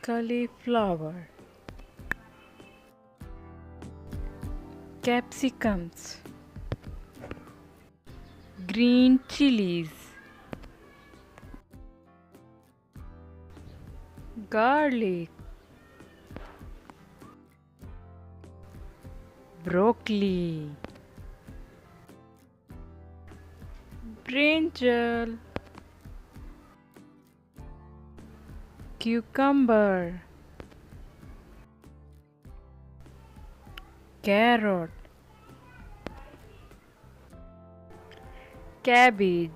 cauliflower, capsicums, green chilies, garlic, broccoli, brinjal, cucumber, carrot, cabbage,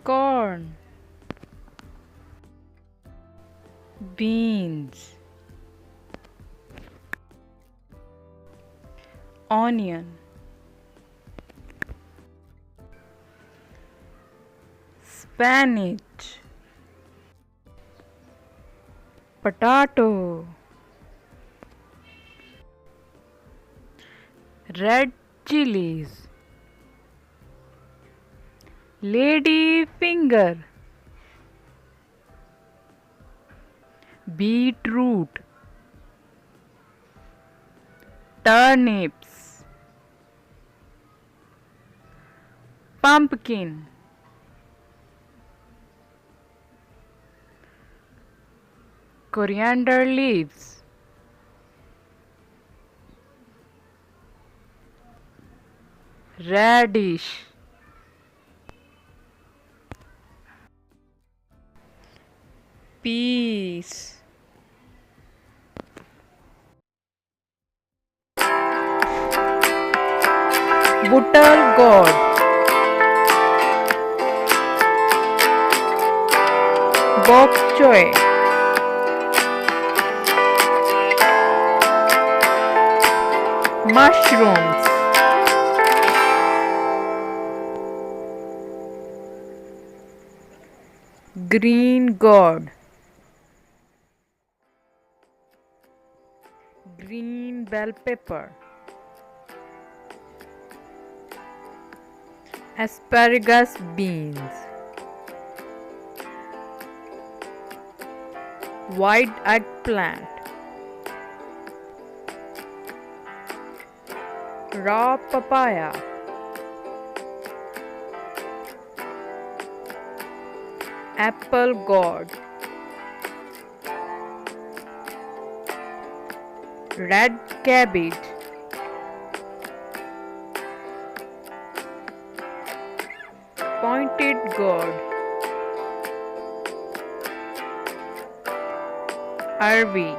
corn, beans, onion, spinach, potato, red chilies, lady finger, beetroot, turnips, pumpkin, coriander leaves, radish, peas, butcher gourd, bok choy, mushrooms, green gourd, green bell pepper, asparagus beans, white eggplant, raw papaya, apple gourd, red cabbage, pointed gourd, Arby,